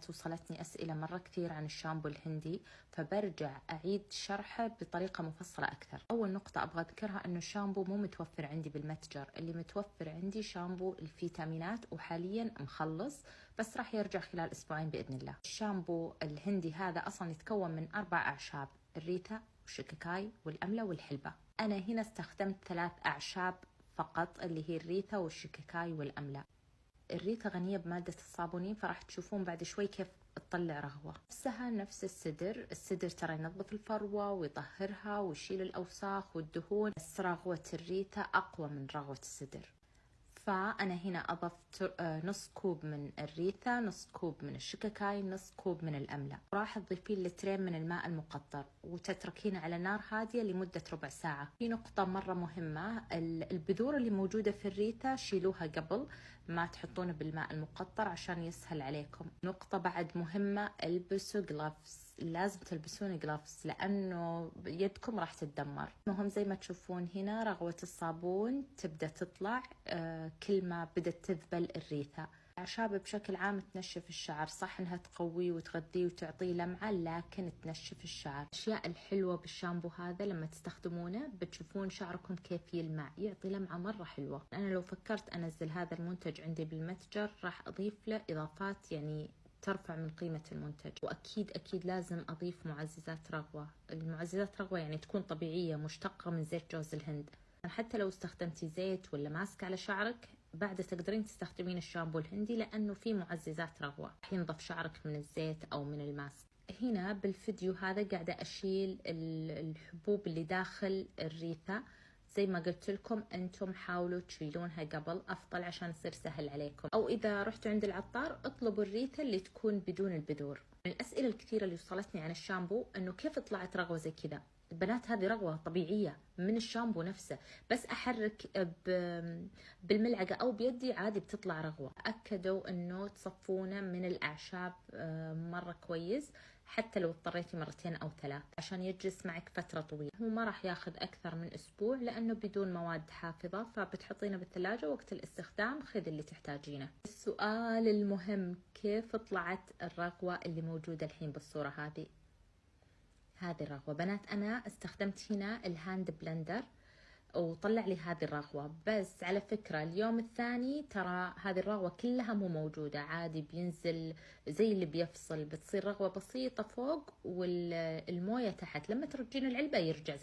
بنات وصلتني أسئلة مرة كثير عن الشامبو الهندي، فبرجع أعيد شرحه بطريقة مفصلة أكثر. أول نقطة أبغى أذكرها أنه الشامبو مو متوفر عندي بالمتجر، اللي متوفر عندي شامبو الفيتامينات وحاليا مخلص، بس راح يرجع خلال أسبوعين بإذن الله. الشامبو الهندي هذا أصلا يتكون من 4 أعشاب: الريتا والشيكاكاي والأملة والحلبة. أنا هنا استخدمت 3 أعشاب فقط، اللي هي الريتا والشيكاكاي والأملة. الريتا غنية بمادة الصابونين، فراح تشوفون بعد شوي كيف تطلع رغوة. نفسها نفس السدر ترى ينظف الفروة ويطهرها ويشيل الأوساخ والدهون، بس رغوة الريتا أقوى من رغوة السدر. فأنا هنا أضفت نص كوب من الريتا، نص كوب من الشيكاكاي، نص كوب من الأملة. راح تضيفين لترين من الماء المقطر وتتركينه على نار هادية لمدة ربع ساعة. في نقطة مرة مهمة، البذور اللي موجودة في الريتا شيلوها قبل ما تحطونه بالماء المقطر عشان يسهل عليكم. نقطة بعد مهمة، البسوا جلافز، لازم تلبسون جلافز لأنه يدكم راح تتدمر. المهم زي ما تشوفون هنا رغوة الصابون تبدأ تطلع كل ما بدأت تذبل الريثة. الأعشاب بشكل عام تنشف الشعر، صح انها تقويه وتغذيه وتعطيه لمعة، لكن تنشف الشعر. الأشياء الحلوة بالشامبو هذا لما تستخدمونه بتشوفون شعركم كيف يلمع، يعطي لمعة مرة حلوة. أنا لو فكرت أنزل هذا المنتج عندي بالمتجر راح أضيف له إضافات يعني ترفع من قيمة المنتج، وأكيد أكيد لازم أضيف معززات رغوة. المعززات رغوة يعني تكون طبيعية مشتقة من زيت جوز الهند. حتى لو استخدمتي زيت ولا ماسك على شعرك بعد تقدرين تستخدمين الشامبو الهندي لأنه فيه معززات رغوة، راح ينظف شعرك من الزيت أو من الماسك. هنا بالفيديو هذا قاعدة أشيل الحبوب اللي داخل الريثة. زي ما قلت لكم أنتم حاولوا تشيلونها قبل أفضل عشان يصير سهل عليكم، أو إذا رحتوا عند العطار اطلبوا الريثة اللي تكون بدون البذور. من الأسئلة الكثيرة اللي وصلتني عن الشامبو أنه كيف طلعت رغوة زي كذا. البنات هذه رغوة طبيعية من الشامبو نفسه، بس أحرك بالملعقة أو بيدي عادي بتطلع رغوة. أكدوا أنه تصفونه من الأعشاب مرة كويس، حتى لو اضطريتي 2 أو 3 عشان يجلس معك فترة طويلة. هو ما راح ياخذ أكثر من أسبوع لأنه بدون مواد حافظة، فبتحطينه بالثلاجة وقت الاستخدام خذ اللي تحتاجينه. السؤال المهم، كيف طلعت الرغوة اللي موجودة الحين بالصورة هذه؟ هذه الرغوة بنات أنا استخدمت هنا الهاند بلندر وطلع لي هذه الرغوة. بس على فكرة اليوم الثاني ترى هذه الرغوة كلها مو موجودة، عادي بينزل زي اللي بيفصل، بتصير رغوة بسيطة فوق والموية تحت. لما ترجين العلبة يرجع